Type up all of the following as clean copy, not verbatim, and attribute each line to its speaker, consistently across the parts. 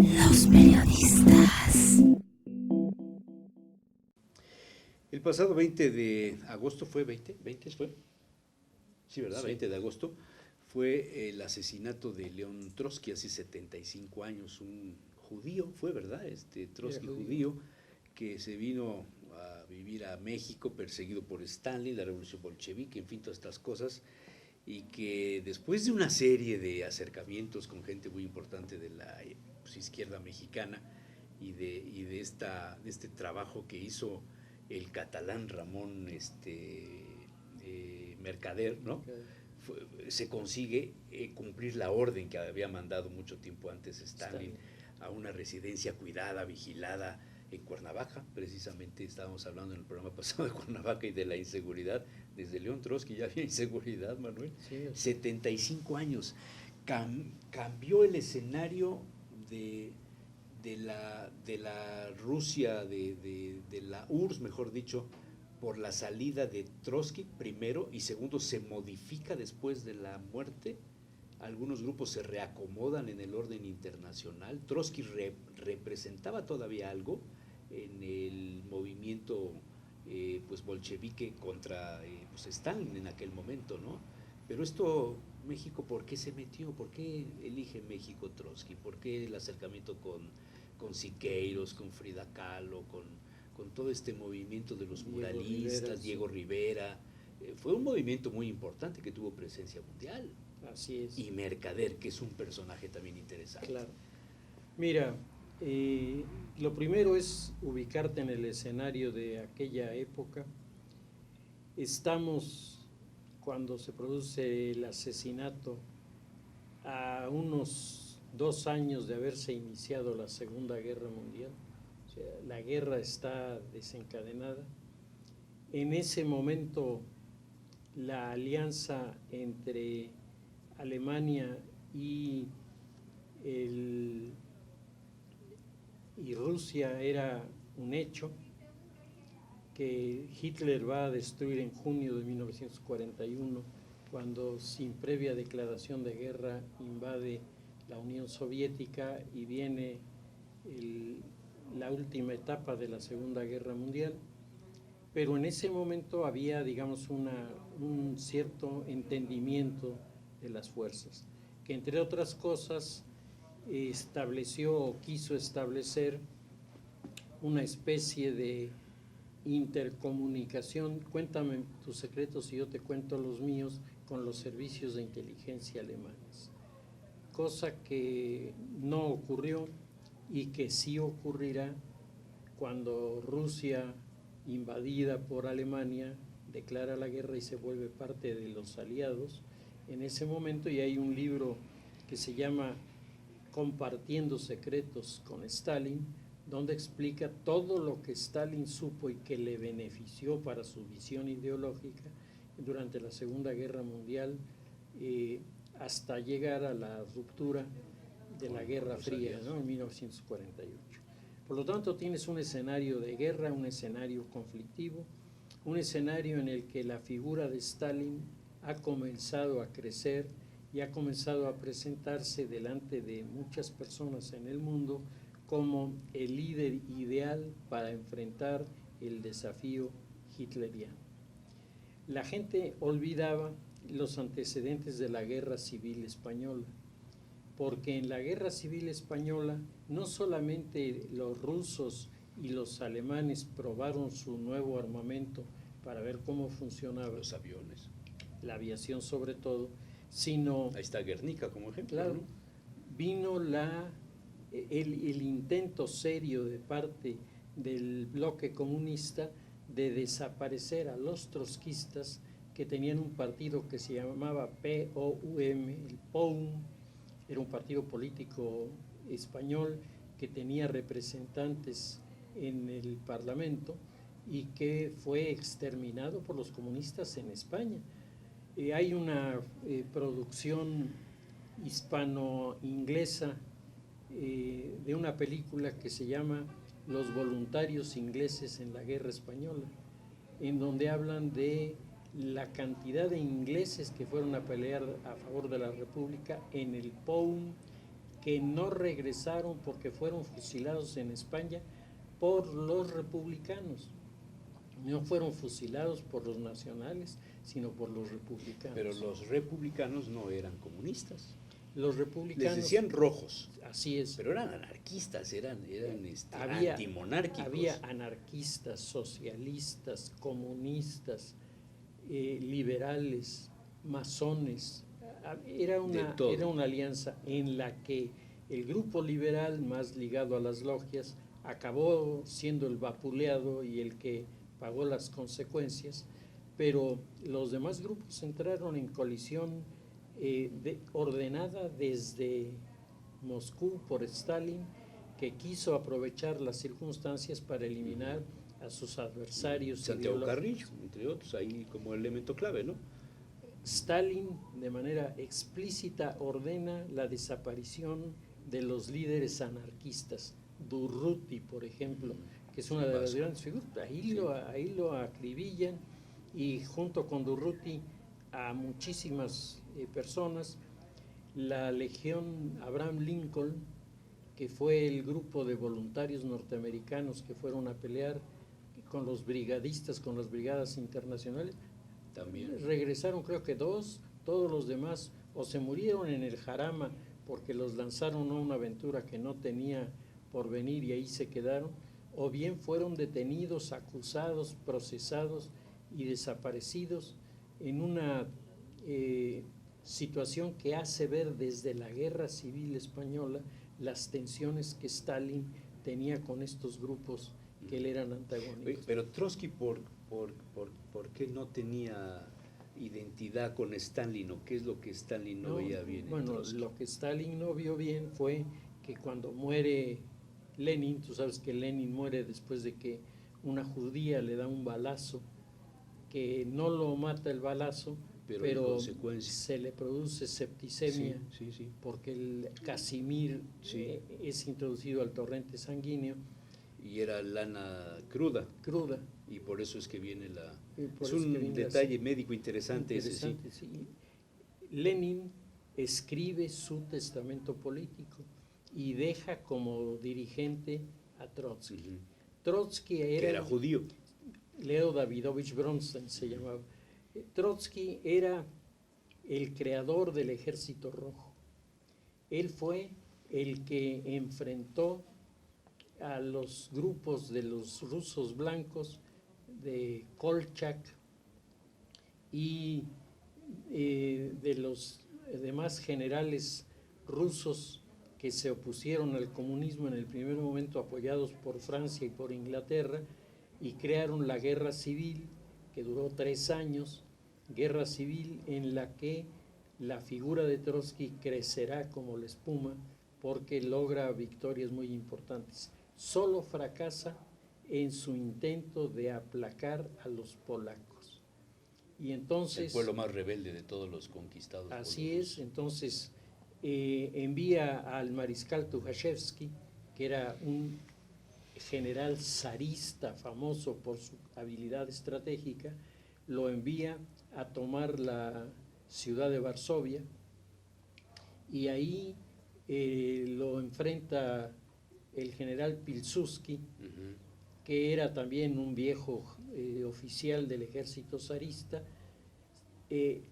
Speaker 1: Los periodistas.
Speaker 2: El pasado 20 de agosto fue 20 fue. Sí, ¿verdad? Sí. 20 de agosto fue el asesinato de León Trotsky, hace 75 años, un judío, fue, ¿verdad? Trotsky judío, que se vino a vivir a México perseguido por Stalin, la revolución bolchevique, en fin, todas estas cosas, y que después de una serie de acercamientos con gente muy importante de la izquierda mexicana y de este trabajo que hizo el catalán Ramón Mercader, ¿no? Se consigue cumplir la orden que había mandado mucho tiempo antes Stalin a una residencia cuidada, vigilada en Cuernavaca. Precisamente estábamos hablando en el programa pasado de Cuernavaca y de la inseguridad. Desde León Trotsky ya había inseguridad, Manuel. Sí, 75 años. Cambió el escenario de la Rusia, de la URSS, mejor dicho, por la salida de Trotsky, primero, y segundo, se modifica después de la muerte. Algunos grupos se reacomodan en el orden internacional. Trotsky representaba todavía algo en el movimiento bolchevique contra Stalin en aquel momento, ¿no? Pero esto, México, ¿por qué se metió? ¿Por qué elige México Trotsky? ¿Por qué el acercamiento con Siqueiros, con Frida Kahlo, con todo este movimiento de los muralistas, Diego Rivera? Fue un movimiento muy importante que tuvo presencia mundial.
Speaker 3: Así es.
Speaker 2: Y Mercader, que es un personaje también interesante.
Speaker 3: Claro. Mira, lo primero es ubicarte en el escenario de aquella época. Estamos, cuando se produce el asesinato, a unos 2 años de haberse iniciado la Segunda Guerra Mundial. O sea, la guerra está desencadenada. En ese momento, la alianza entre Alemania y Rusia era un hecho que Hitler va a destruir en junio de 1941, cuando sin previa declaración de guerra invade la Unión Soviética y viene la última etapa de la Segunda Guerra Mundial. Pero en ese momento había, digamos, un cierto entendimiento de las fuerzas, que entre otras cosas estableció o quiso establecer una especie de intercomunicación. Cuéntame tus secretos y yo te cuento los míos, con los servicios de inteligencia alemanes, cosa que no ocurrió y que sí ocurrirá cuando Rusia, invadida por Alemania, declara la guerra y se vuelve parte de los aliados en ese momento. Y hay un libro que se llama Compartiendo secretos con Stalin, donde explica todo lo que Stalin supo y que le benefició para su visión ideológica durante la Segunda Guerra Mundial, hasta llegar a la ruptura de la Guerra Fría, ¿no? En 1948. Por lo tanto, tienes un escenario de guerra, un escenario conflictivo, un escenario en el que la figura de Stalin ha comenzado a crecer y ha comenzado a presentarse delante de muchas personas en el mundo como el líder ideal para enfrentar el desafío hitleriano. La gente olvidaba los antecedentes de la Guerra Civil Española, porque en la Guerra Civil Española no solamente los rusos y los alemanes probaron su nuevo armamento para ver cómo funcionaba,
Speaker 2: los aviones,
Speaker 3: la aviación sobre todo, sino...
Speaker 2: Ahí está Guernica como ejemplo.
Speaker 3: Claro,
Speaker 2: ¿no?
Speaker 3: Vino el intento serio de parte del bloque comunista de desaparecer a los trotskistas, que tenían un partido que se llamaba POUM, el POUM, era un partido político español que tenía representantes en el Parlamento y que fue exterminado por los comunistas en España. Hay una producción hispano-inglesa de una película que se llama Los voluntarios ingleses en la guerra española, en donde hablan de la cantidad de ingleses que fueron a pelear a favor de la República en el POUM que no regresaron porque fueron fusilados en España por los republicanos. No fueron fusilados por los nacionales, sino por los republicanos.
Speaker 2: Pero los republicanos no eran comunistas.
Speaker 3: Los republicanos...
Speaker 2: Les decían rojos.
Speaker 3: Así es.
Speaker 2: Pero eran anarquistas, eran antimonárquicos.
Speaker 3: Había anarquistas, socialistas, comunistas, liberales, masones. Era una alianza en la que el grupo liberal, más ligado a las logias, acabó siendo el vapuleado y el que pagó las consecuencias, pero los demás grupos entraron en colisión ordenada desde Moscú por Stalin, que quiso aprovechar las circunstancias para eliminar a sus adversarios.
Speaker 2: Santiago Carrillo, entre otros, ahí como elemento clave, ¿no?
Speaker 3: Stalin de manera explícita ordena la desaparición de los líderes anarquistas. Durruti, por ejemplo, que es una de las grandes figuras, ahí lo acribillan, y junto con Durruti a muchísimas personas. La Legión Abraham Lincoln, que fue el grupo de voluntarios norteamericanos que fueron a pelear con los brigadistas, con las brigadas internacionales,
Speaker 2: También
Speaker 3: regresaron creo que 2, todos los demás o se murieron en el Jarama porque los lanzaron a una aventura que no tenía por venir y ahí se quedaron, o bien fueron detenidos, acusados, procesados y desaparecidos en una situación que hace ver desde la Guerra Civil Española las tensiones que Stalin tenía con estos grupos que le eran antagónicos.
Speaker 2: Pero Trotsky, ¿por qué no tenía identidad con Stalin, o qué es lo que Stalin no veía bien?
Speaker 3: Bueno, lo que Stalin no vio bien fue que cuando muere Lenin, tú sabes que Lenin muere después de que una judía le da un balazo, que no lo mata el balazo, pero se le produce septicemia, porque el Casimir es introducido al torrente sanguíneo.
Speaker 2: Y era lana cruda. Y por eso es que viene es un detalle médico interesante ese, sí.
Speaker 3: Lenin escribe su testamento político y deja como dirigente a Trotsky. Trotsky
Speaker 2: que era judío.
Speaker 3: Leo Davidovich Bronstein se llamaba. Trotsky era el creador del Ejército Rojo. Él fue el que enfrentó a los grupos de los rusos blancos, de Kolchak y de los demás generales rusos que se opusieron al comunismo en el primer momento, apoyados por Francia y por Inglaterra, y crearon la guerra civil, que duró 3 años, guerra civil en la que la figura de Trotsky crecerá como la espuma, porque logra victorias muy importantes. Solo fracasa en su intento de aplacar a los polacos. Y entonces,
Speaker 2: el pueblo más rebelde de todos los conquistados.
Speaker 3: Así es, entonces envía al mariscal Tukhachevsky, que era un general zarista famoso por su habilidad estratégica, lo envía a tomar la ciudad de Varsovia, y ahí lo enfrenta el general Pilsudski, que era también un viejo oficial del ejército zarista,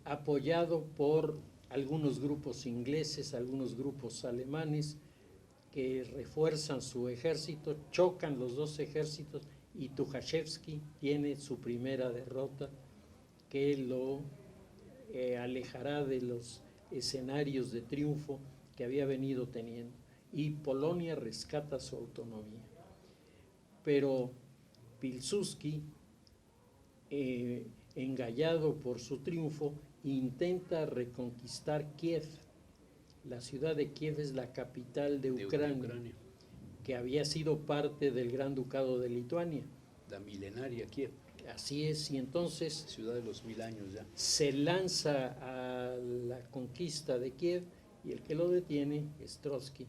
Speaker 3: apoyado por algunos grupos ingleses, algunos grupos alemanes, que refuerzan su ejército, chocan los dos ejércitos, y Tukhachevsky tiene su primera derrota, que lo alejará de los escenarios de triunfo que había venido teniendo, y Polonia rescata su autonomía. Pero Pilsudski, engallado por su triunfo, intenta reconquistar Kiev. La ciudad de Kiev es la capital de Ucrania, que había sido parte del Gran Ducado de Lituania.
Speaker 2: La milenaria Kiev.
Speaker 3: Así es, y entonces
Speaker 2: ciudad de los 1000 años ya.
Speaker 3: Se lanza a la conquista de Kiev, y el que lo detiene es Trotsky,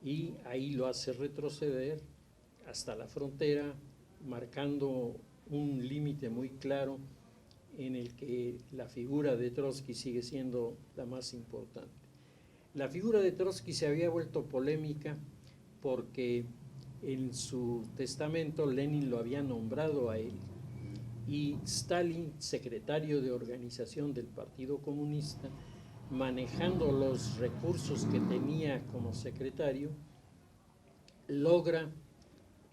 Speaker 3: y ahí lo hace retroceder hasta la frontera, marcando un límite muy claro en el que la figura de Trotsky sigue siendo la más importante. La figura de Trotsky se había vuelto polémica porque en su testamento Lenin lo había nombrado a él y Stalin, secretario de organización del Partido Comunista, manejando los recursos que tenía como secretario, logra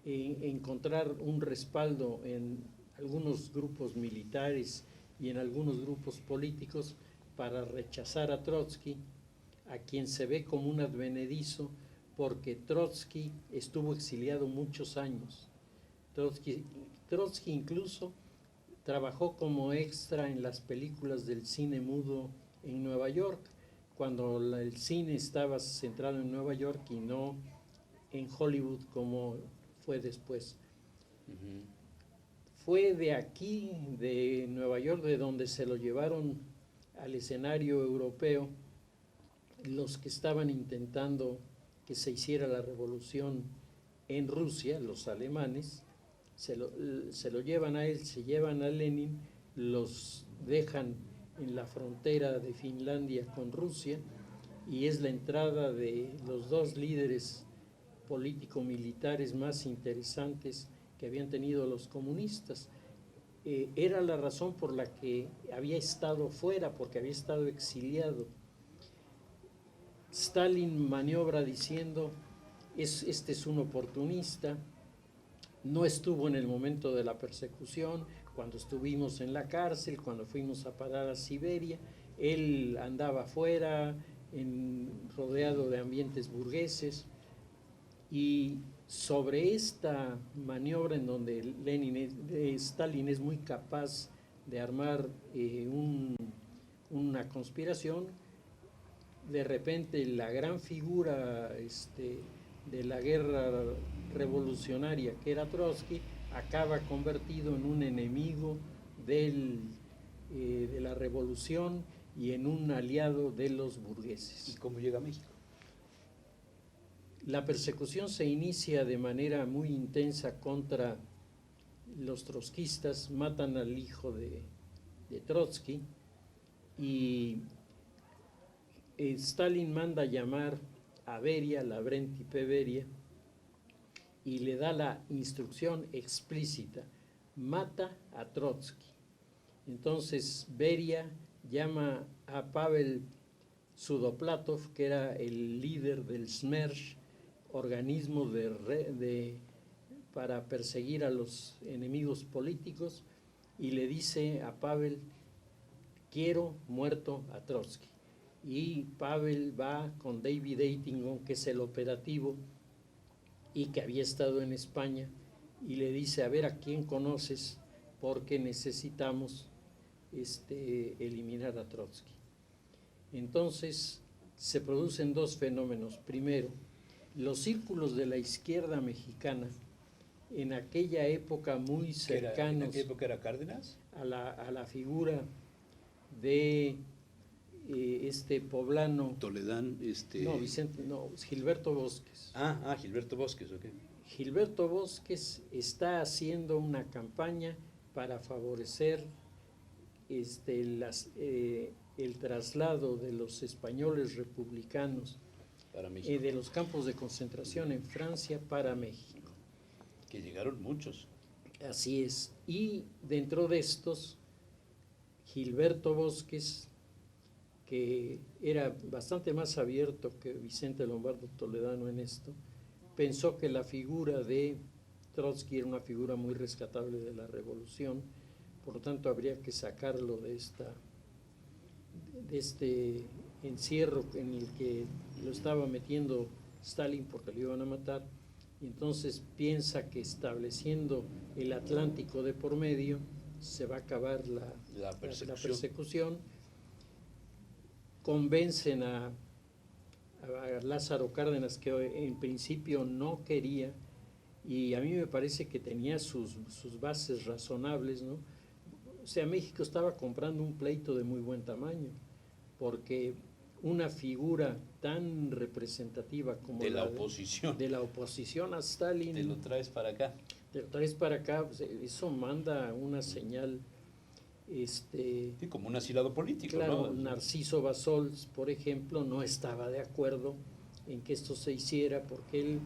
Speaker 3: encontrar un respaldo en algunos grupos militares y en algunos grupos políticos para rechazar a Trotsky, a quien se ve como un advenedizo porque Trotsky estuvo exiliado muchos años. Trotsky incluso trabajó como extra en las películas del cine mudo en Nueva York, cuando el cine estaba centrado en Nueva York y no en Hollywood como fue después. Fue de aquí, de Nueva York, de donde se lo llevaron al escenario europeo los que estaban intentando que se hiciera la revolución en Rusia, los alemanes. Se lo llevan a él, se llevan a Lenin, los dejan en la frontera de Finlandia con Rusia y es la entrada de los dos líderes político-militares más interesantes que habían tenido los comunistas. Era la razón por la que había estado fuera, porque había estado exiliado. Stalin maniobra diciendo, este es un oportunista, no estuvo en el momento de la persecución, cuando estuvimos en la cárcel, cuando fuimos a parar a Siberia, él andaba afuera, rodeado de ambientes burgueses, y sobre esta maniobra en donde Stalin es muy capaz de armar una conspiración, de repente la gran figura de la guerra revolucionaria que era Trotsky acaba convertido en un enemigo de la revolución y en un aliado de los burgueses.
Speaker 2: ¿Y cómo llega a México?
Speaker 3: La persecución se inicia de manera muy intensa contra los trotskistas, matan al hijo de Trotsky y Stalin manda llamar a Beria, Lavrenti Beria, y le da la instrucción explícita, mata a Trotsky. Entonces Beria llama a Pavel Sudoplatov, que era el líder del Smersh, organismo para perseguir a los enemigos políticos, y le dice a Pavel, quiero muerto a Trotsky. Y Pavel va con David Eitingon, que es el operativo y que había estado en España, y le dice, a ver, ¿a quién conoces? Porque necesitamos eliminar a Trotsky. Entonces se producen dos fenómenos. Primero, los círculos de la izquierda mexicana, en aquella época muy cercanos.
Speaker 2: ¿En qué época era Cárdenas?
Speaker 3: A la figura de este poblano.
Speaker 2: Toledán,
Speaker 3: No, Gilberto Bosques.
Speaker 2: Gilberto Bosques, ok.
Speaker 3: Gilberto Bosques está haciendo una campaña para favorecer el traslado de los españoles republicanos
Speaker 2: para México,
Speaker 3: de los campos de concentración en Francia para México.
Speaker 2: Que llegaron muchos.
Speaker 3: Así es. Y dentro de estos, Gilberto Bosques, que era bastante más abierto que Vicente Lombardo Toledano en esto, pensó que la figura de Trotsky era una figura muy rescatable de la revolución, por lo tanto habría que sacarlo de este encierro en el que lo estaba metiendo Stalin porque lo iban a matar, y entonces piensa que estableciendo el Atlántico de por medio se va a acabar la persecución. Convencen a Lázaro Cárdenas, que en principio no quería, y a mí me parece que tenía sus bases razonables, ¿no? O sea, México estaba comprando un pleito de muy buen tamaño, porque una figura tan representativa como
Speaker 2: de la oposición.
Speaker 3: De la oposición a Stalin.
Speaker 2: Te lo traes para acá.
Speaker 3: Pues eso manda una señal
Speaker 2: Sí, como un asilado político,
Speaker 3: Claro,
Speaker 2: ¿no?
Speaker 3: Narciso Bassols, por ejemplo, no estaba de acuerdo en que esto se hiciera porque él,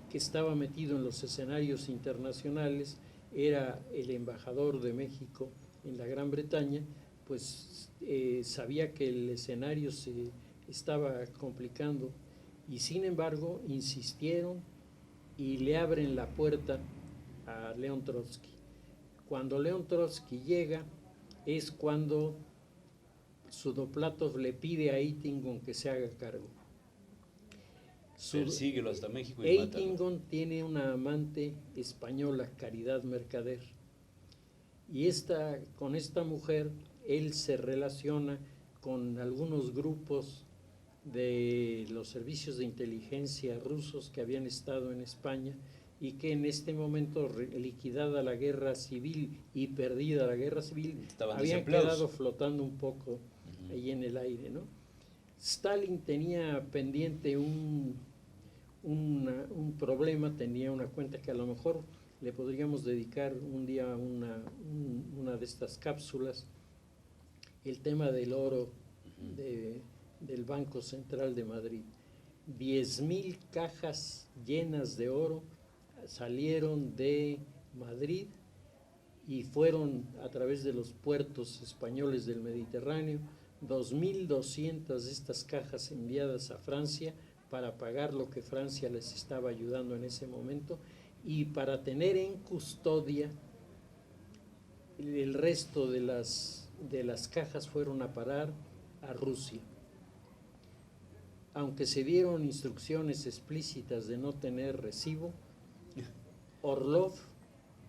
Speaker 3: que estaba metido en los escenarios internacionales, era el embajador de México en la Gran Bretaña, pues sabía que el escenario se estaba complicando y sin embargo insistieron y le abren la puerta a León Trotsky. Cuando León Trotsky llega es cuando Sudoplatov le pide a Eitingon que se haga cargo.
Speaker 2: Persíguelo hasta México y mátalo.
Speaker 3: Eitingon tiene una amante española, Caridad Mercader, y con esta mujer él se relaciona con algunos grupos de los servicios de inteligencia rusos que habían estado en España y que en este momento, liquidada la guerra civil y perdida la guerra civil, habían quedado flotando un poco ahí en el aire, ¿no? Stalin tenía pendiente un problema, tenía una cuenta que a lo mejor le podríamos dedicar un día una de estas cápsulas, el tema del oro del Banco Central de Madrid. 10,000 cajas llenas de oro salieron de Madrid y fueron a través de los puertos españoles del Mediterráneo, 2,200 de estas cajas enviadas a Francia para pagar lo que Francia les estaba ayudando en ese momento y para tener en custodia el resto de las cajas fueron a parar a Rusia. Aunque se dieron instrucciones explícitas de no tener recibo, Orlov,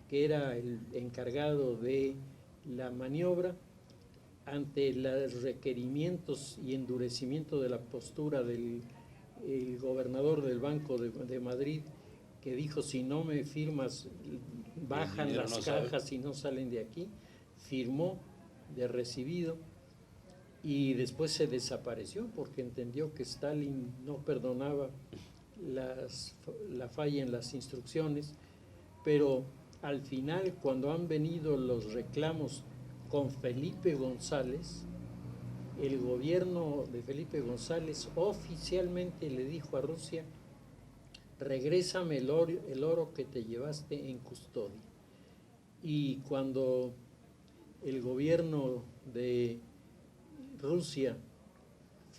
Speaker 3: que era el encargado de la maniobra, ante los requerimientos y endurecimiento de la postura del gobernador del Banco de Madrid, que dijo: si no me firmas, bajan las cajas y no salen de aquí, firmó de recibido y después se desapareció porque entendió que Stalin no perdonaba la falla en las instrucciones, pero al final, cuando han venido los reclamos con Felipe González, el gobierno de Felipe González oficialmente le dijo a Rusia: regrésame el oro que te llevaste en custodia. Y cuando el gobierno de Rusia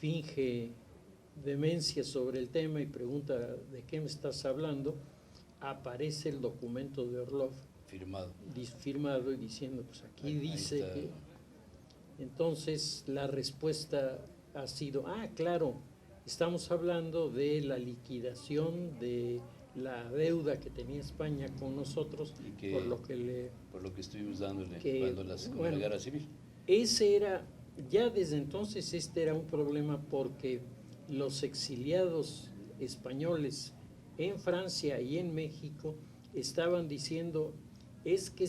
Speaker 3: finge demencia sobre el tema y pregunta: ¿de qué me estás hablando?, aparece el documento de Orlov firmado y diciendo: pues aquí dice que... Entonces la respuesta ha sido: claro, estamos hablando de la liquidación de la deuda que tenía España con nosotros, por lo que
Speaker 2: estuvimos dándole cuando la guerra civil.
Speaker 3: Ese era, ya desde entonces era un problema, porque los exiliados españoles en Francia y en México estaban diciendo: es que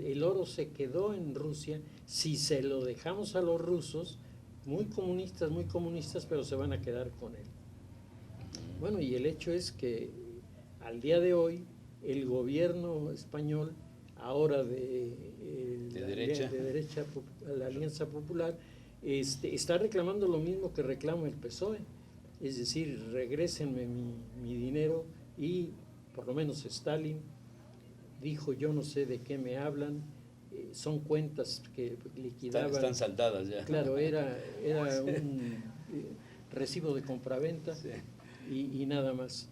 Speaker 3: el oro se quedó en Rusia, si se lo dejamos a los rusos, muy comunistas, pero se van a quedar con él. Bueno, y el hecho es que al día de hoy el gobierno español, ahora de derecha, la Alianza Popular, está reclamando lo mismo que reclama el PSOE, es decir, regrésenme mi dinero. Y por lo menos Stalin dijo: yo no sé de qué me hablan, son cuentas que liquidaban.
Speaker 2: Están saldadas ya.
Speaker 3: Claro, era un recibo de compraventa, sí, y nada más.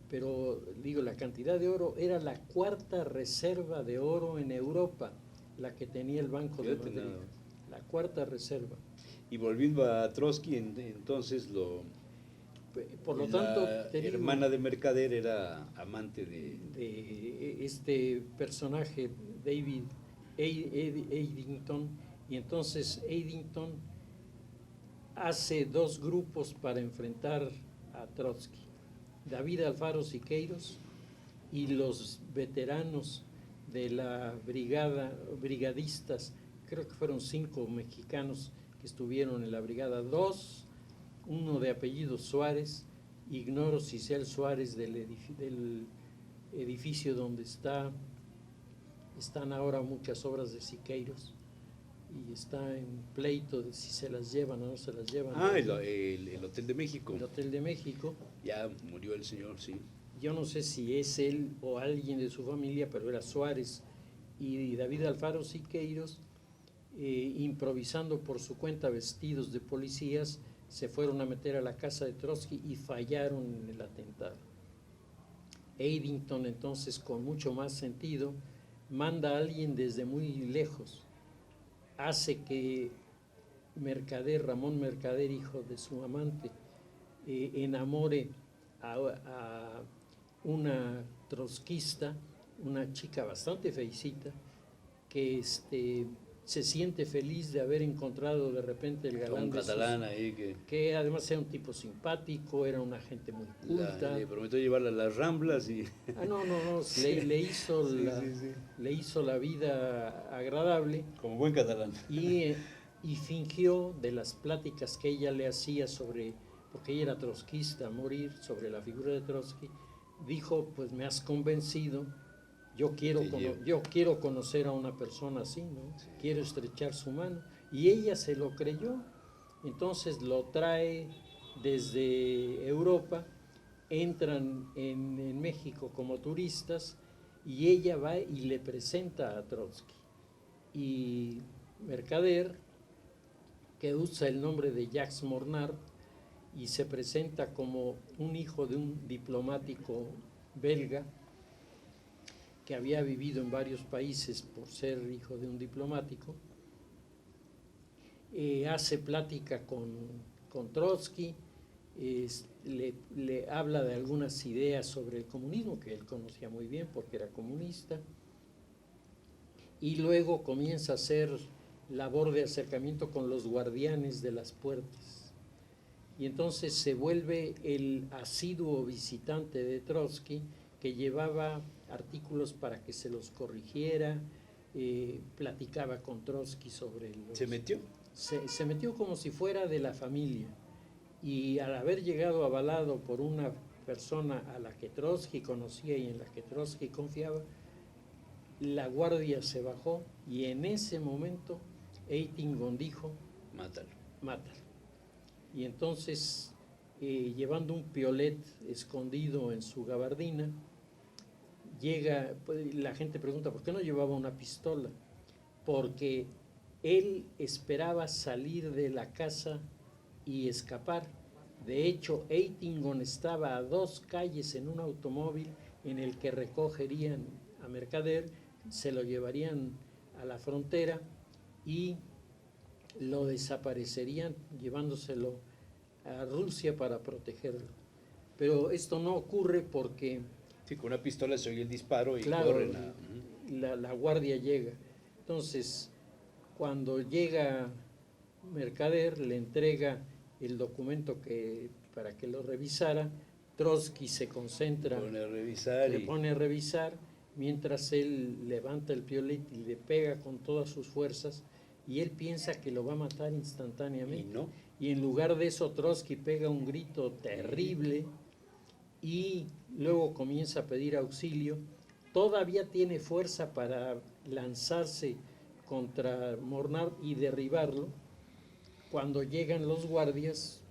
Speaker 3: Pero digo, la cantidad de oro era la cuarta reserva de oro en Europa, la que tenía el Banco de Madrid, la cuarta reserva.
Speaker 2: Y volviendo a Trotsky, entonces
Speaker 3: por lo tanto,
Speaker 2: hermana de Mercader era amante
Speaker 3: de este personaje, David Eddington, y entonces Eddington hace dos grupos para enfrentar a Trotsky: David Alfaro Siqueiros y los veteranos de la brigadistas, creo que fueron 5 mexicanos que estuvieron en la brigada, 2, uno de apellido Suárez, ignoro si sea el Suárez del edificio donde está están ahora muchas obras de Siqueiros y está en pleito de si se las llevan o no se las llevan.
Speaker 2: El Hotel de México.
Speaker 3: El Hotel de México.
Speaker 2: Ya murió el señor, sí.
Speaker 3: Yo no sé si es él o alguien de su familia, pero era Suárez y David Alfaro Siqueiros, improvisando por su cuenta vestidos de policías, se fueron a meter a la casa de Trotsky y fallaron en el atentado. Eddington, entonces, con mucho más sentido, manda a alguien desde muy lejos, hace que Mercader, Ramón Mercader, hijo de su amante, enamore a una trotskista, una chica bastante feicita, que se siente feliz de haber encontrado de repente el galán
Speaker 2: un
Speaker 3: de
Speaker 2: catalán ahí
Speaker 3: que además era un tipo simpático, era una gente muy culta.
Speaker 2: Le prometió llevarla a las Ramblas y...
Speaker 3: No,
Speaker 2: Sí.
Speaker 3: le hizo
Speaker 2: Sí, sí.
Speaker 3: le hizo la vida agradable
Speaker 2: Como buen catalán.
Speaker 3: y fingió de las pláticas que ella le hacía sobre, porque ella era trotskista a morir, sobre la figura de Trotsky, dijo, pues me has convencido, yo quiero conocer a una persona así, ¿no? Sí. Quiero estrechar su mano. Y ella se lo creyó, entonces lo trae desde Europa, entran en México como turistas y ella va y le presenta a Trotsky. Y Mercader, que usa el nombre de Jacques Mornard y se presenta como un hijo de un diplomático belga que había vivido en varios países por ser hijo de un diplomático, hace plática con Trotsky, le habla de algunas ideas sobre el comunismo que él conocía muy bien porque era comunista, y luego comienza a hacer labor de acercamiento con los guardianes de las puertas. Y entonces se vuelve el asiduo visitante de Trotsky, que llevaba artículos para que se los corrigiera, platicaba con Trotsky sobre los...
Speaker 2: ¿Se metió?
Speaker 3: Se metió como si fuera de la familia. Y al haber llegado avalado por una persona a la que Trotsky conocía y en la que Trotsky confiaba, la guardia se bajó y en ese momento Eitingon dijo: mátalo. Y entonces, llevando un piolet escondido en su gabardina, llega, la gente pregunta, ¿por qué no llevaba una pistola? Porque él esperaba salir de la casa y escapar. De hecho, Eitingon estaba a 2 calles en un automóvil en el que recogerían a Mercader, se lo llevarían a la frontera y lo desaparecerían llevándoselo a Rusia para protegerlo. Pero esto no ocurre porque...
Speaker 2: Sí, con una pistola se oye el disparo y
Speaker 3: claro,
Speaker 2: corren
Speaker 3: la guardia llega. Entonces, cuando llega Mercader, le entrega el documento para que lo revisara. Trotsky se concentra, le pone a revisar, mientras él levanta el piolet y le pega con todas sus fuerzas, y él piensa que lo va a matar instantáneamente.
Speaker 2: ¿Y no?
Speaker 3: Y en lugar de eso, Trotsky pega un grito terrible y luego comienza a pedir auxilio. Todavía tiene fuerza para lanzarse contra Mornard y derribarlo. Cuando llegan los guardias,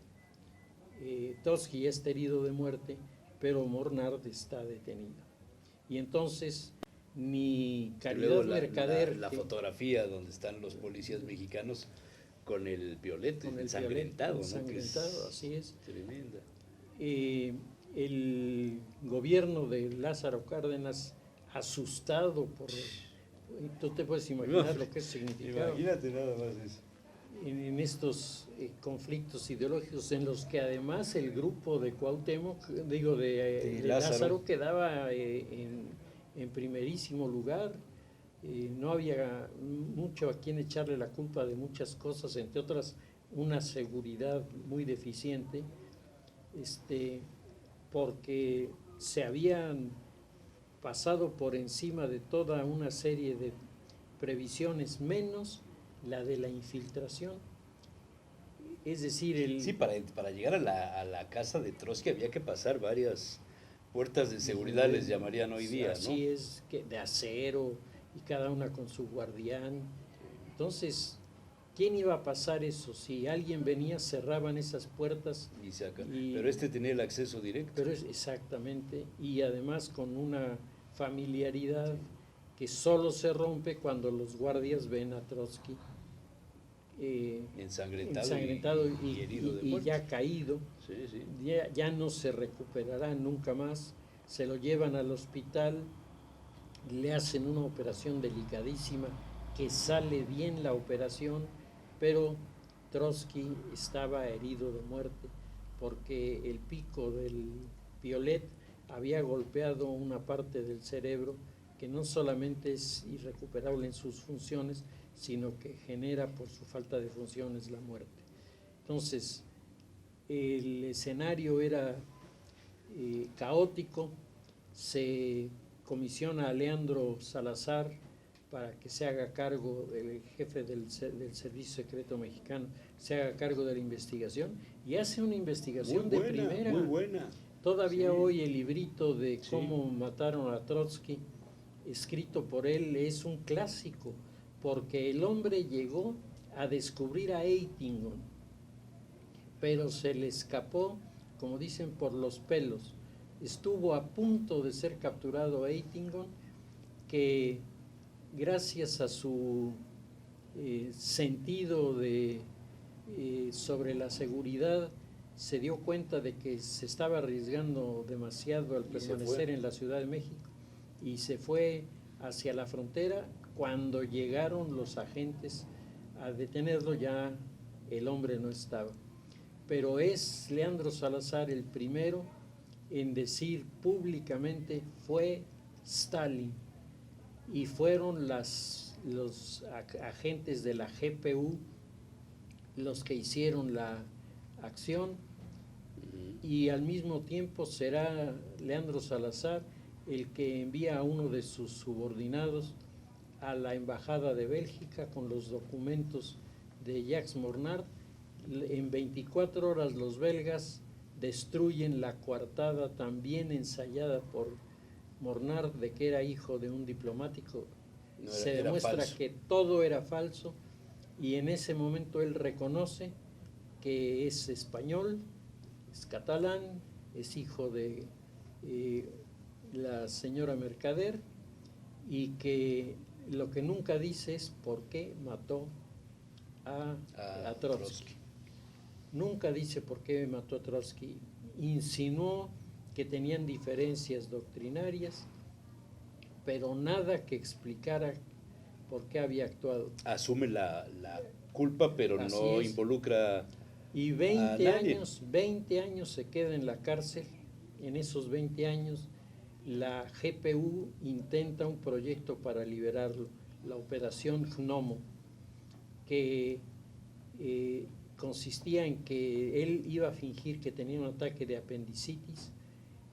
Speaker 3: Trotsky ya está herido de muerte, pero Mornard está detenido. Y entonces ni Caridad Mercader...
Speaker 2: La fotografía donde están los policías mexicanos con el piolet ensangrentado,
Speaker 3: ensangrentado, así es.
Speaker 2: Tremenda.
Speaker 3: El gobierno de Lázaro Cárdenas, asustado por... Tú te puedes imaginar lo que significaba.
Speaker 2: Imagínate nada más eso.
Speaker 3: En estos conflictos ideológicos en los que además el grupo de Cuauhtémoc, de Lázaro quedaba en primerísimo lugar. No había mucho a quien echarle la culpa de muchas cosas, entre otras una seguridad muy deficiente, porque se habían pasado por encima de toda una serie de previsiones, menos la de la infiltración. Es decir,
Speaker 2: Sí, para llegar a la casa de Trotsky había que pasar varias puertas de seguridad, les llamarían hoy día,
Speaker 3: así
Speaker 2: ¿no?
Speaker 3: es, de acero, y cada una con su guardián. Entonces, ¿quién iba a pasar eso? Si alguien venía, cerraban esas puertas.
Speaker 2: Y saca.
Speaker 3: Y-
Speaker 2: Pero este tenía el acceso directo.
Speaker 3: Pero es exactamente, y además con una familiaridad que solo se rompe cuando los guardias ven a Trotsky
Speaker 2: Ensangrentado, y herido de
Speaker 3: y
Speaker 2: muerte.
Speaker 3: ya caído,
Speaker 2: Sí, sí.
Speaker 3: ya no se recuperará nunca más. Se lo llevan al hospital, le hacen una operación delicadísima, que sale bien la operación, pero Trotsky estaba herido de muerte porque el pico del piolet había golpeado una parte del cerebro que no solamente es irrecuperable en sus funciones, sino que genera por su falta de funciones la muerte. Entonces, el escenario era caótico. Se comisiona a Leandro Salazar para que se haga cargo, el jefe del Servicio Secreto Mexicano, se haga cargo de la investigación, y hace una investigación de primera.
Speaker 2: Muy buena.
Speaker 3: Todavía
Speaker 2: Sí.
Speaker 3: hoy el librito de
Speaker 2: Sí.
Speaker 3: cómo mataron a Trotsky, escrito por él, es un clásico, porque el hombre llegó a descubrir a Eitingon, pero se le escapó, como dicen, por los pelos. Estuvo a punto de ser capturado Eitingon, que gracias a su sentido sobre la seguridad, se dio cuenta de que se estaba arriesgando demasiado al permanecer en la Ciudad de México, y se fue hacia la frontera. Cuando llegaron los agentes a detenerlo, ya el hombre no estaba. Pero es Leandro Salazar el primero en decir públicamente: fue Stalin, y fueron los agentes de la GPU los que hicieron la acción, y al mismo tiempo será Leandro Salazar el que envía a uno de sus subordinados a la Embajada de Bélgica con los documentos de Jacques Mornard. En 24 horas los belgas destruyen la coartada también ensayada por Mornard de que era hijo de un diplomático. Se demuestra que todo era falso, y en ese momento él reconoce que es español, es catalán, es hijo de la señora Mercader, y que lo que nunca dice es por qué mató a Trotsky. Nunca dice por qué mató a Trotsky. Insinuó que tenían diferencias doctrinarias, pero nada que explicara por qué había actuado.
Speaker 2: Asume la culpa, pero
Speaker 3: Así
Speaker 2: no
Speaker 3: es.
Speaker 2: involucra
Speaker 3: Y
Speaker 2: a
Speaker 3: 20 años se queda en la cárcel. En esos 20 años la GPU intenta un proyecto para liberarlo, la Operación Gnomo, que consistía en que él iba a fingir que tenía un ataque de apendicitis,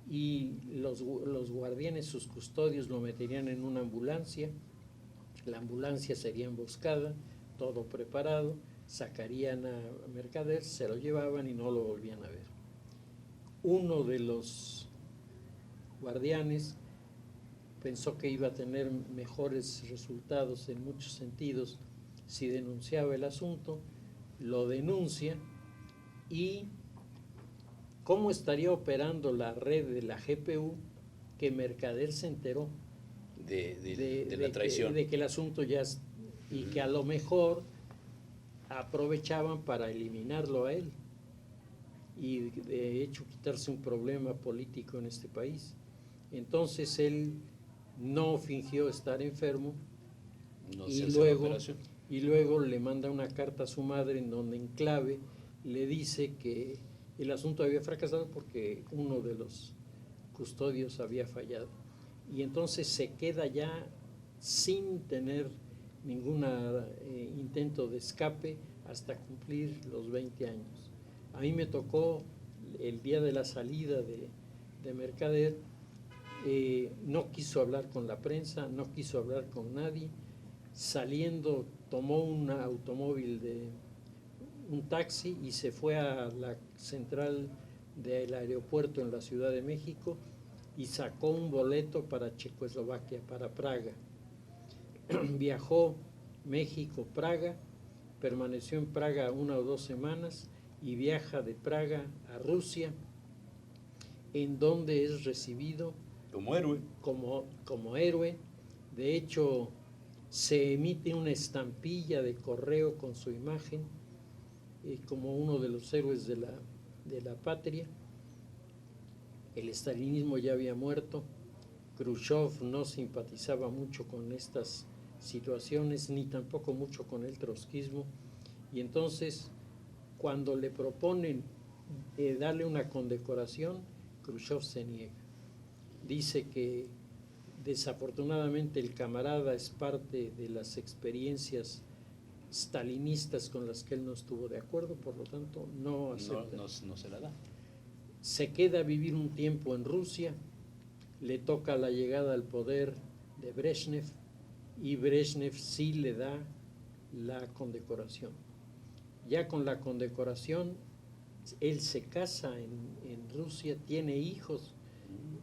Speaker 3: y los guardianes, sus custodios, lo meterían en una ambulancia. La ambulancia sería emboscada, todo preparado, sacarían a Mercader, se lo llevaban y no lo volvían a ver. Uno de los guardianes pensó que iba a tener mejores resultados en muchos sentidos si denunciaba el asunto, lo denuncia, y ¿cómo estaría operando la red de la GPU que Mercader se enteró
Speaker 2: de la traición?
Speaker 3: De que el asunto ya y que a lo mejor aprovechaban para eliminarlo a él, y de hecho quitarse un problema político en este país. Entonces él no fingió estar enfermo, y luego le manda una carta a su madre en donde en clave le dice que el asunto había fracasado porque uno de los custodios había fallado, y entonces se queda ya sin tener ningún intento de escape hasta cumplir los 20 años. A mí me tocó el día de la salida de Mercader. No quiso hablar con la prensa, no quiso hablar con nadie. Saliendo tomó un automóvil, un taxi, y se fue a la central del aeropuerto en la Ciudad de México y sacó un boleto para Checoslovaquia, para Praga. viajó México-Praga, permaneció en Praga 1 o 2 semanas y viaja de Praga a Rusia, en donde es recibido
Speaker 2: Como héroe.
Speaker 3: como héroe. De hecho, se emite una estampilla de correo con su imagen como uno de los héroes de la patria. El estalinismo ya había muerto. Khrushchev no simpatizaba mucho con estas situaciones, ni tampoco mucho con el trotskismo. Y entonces, cuando le proponen darle una condecoración, Khrushchev se niega. Dice que desafortunadamente el camarada es parte de las experiencias stalinistas con las que él no estuvo de acuerdo, por lo tanto no acepta.
Speaker 2: No se la da.
Speaker 3: Se queda a vivir un tiempo en Rusia, le toca la llegada al poder de Brezhnev y Brezhnev sí le da la condecoración. Ya con la condecoración, él se casa en Rusia, tiene hijos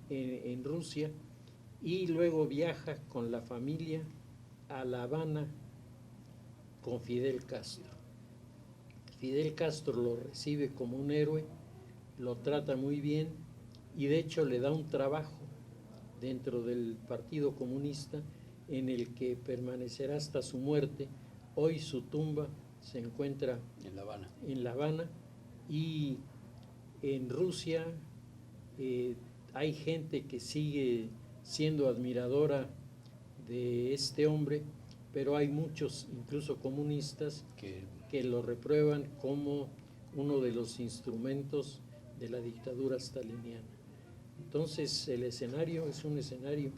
Speaker 3: en Rusia y luego viaja con la familia a La Habana con Fidel Castro. Fidel Castro lo recibe como un héroe, lo trata muy bien y de hecho le da un trabajo dentro del Partido Comunista en el que permanecerá hasta su muerte. Hoy su tumba se encuentra en La Habana y en Rusia hay gente que sigue siendo admiradora de este hombre, pero hay muchos, incluso comunistas, que lo reprueban como uno de los instrumentos de la dictadura staliniana. Entonces el escenario es un escenario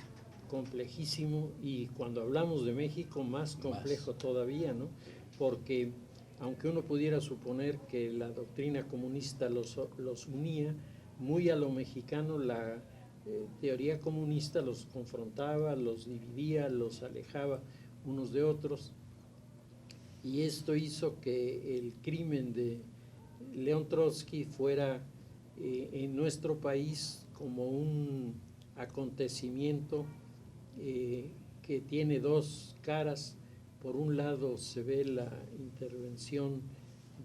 Speaker 3: complejísimo y cuando hablamos de México más complejo todavía, ¿no? Porque aunque uno pudiera suponer que la doctrina comunista los unía, muy a lo mexicano la teoría comunista los confrontaba, los dividía, los alejaba unos de otros, y esto hizo que el crimen de León Trotsky fuera en nuestro país como un acontecimiento que tiene dos caras. Por un lado se ve la intervención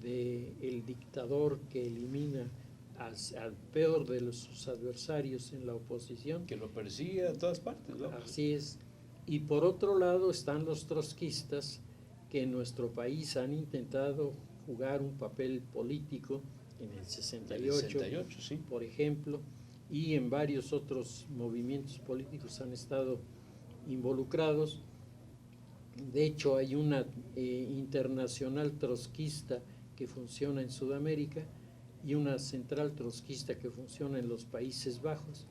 Speaker 3: del dictador que elimina al peor de sus adversarios en la oposición.
Speaker 2: Que lo persigue a todas partes, ¿no?
Speaker 3: Así es. Y por otro lado están los trotskistas que en nuestro país han intentado jugar un papel político en el 68,
Speaker 2: sí.
Speaker 3: Por ejemplo, y en varios otros movimientos políticos han estado involucrados. De hecho, hay una internacional trotskista que funciona en Sudamérica y una central trotskista que funciona en los Países Bajos.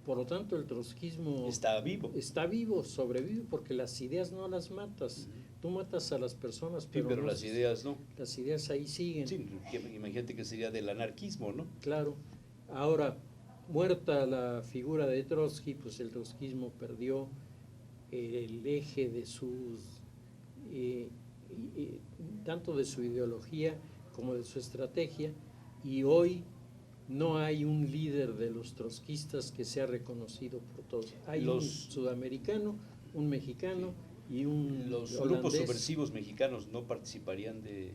Speaker 3: Por lo tanto, el trotskismo
Speaker 2: está vivo,
Speaker 3: sobrevive, porque las ideas no las matas. Tú matas a las personas, pero,
Speaker 2: sí, pero las ideas no.
Speaker 3: Las ideas ahí siguen.
Speaker 2: Sí, imagínate que sería del anarquismo, ¿no?
Speaker 3: Claro. Ahora, muerta la figura de Trotsky, pues el trotskismo perdió el eje de sus, tanto de su ideología como de su estrategia, y hoy no hay un líder de los trotskistas que sea reconocido por todos. Hay un sudamericano, un mexicano y un
Speaker 2: Los
Speaker 3: holandés.
Speaker 2: grupos subversivos mexicanos no participarían de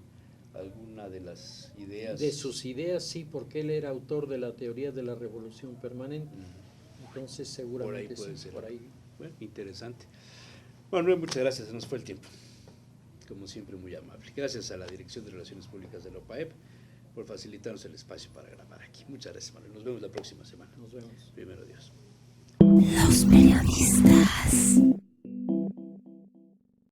Speaker 2: alguna de las ideas.
Speaker 3: De sus ideas, sí, porque él era autor de la teoría de la revolución permanente. Entonces, seguramente
Speaker 2: por ahí puede
Speaker 3: sí,
Speaker 2: ser.
Speaker 3: por ahí.
Speaker 2: Bueno, interesante. Bueno, muchas gracias, se nos fue el tiempo. Como siempre, muy amable. Gracias a la Dirección de Relaciones Públicas de la OPAEP por facilitarnos el espacio para grabar aquí. Muchas gracias, Manuel. Nos vemos la próxima semana.
Speaker 3: Nos vemos.
Speaker 2: Primero Dios.
Speaker 1: Los periodistas.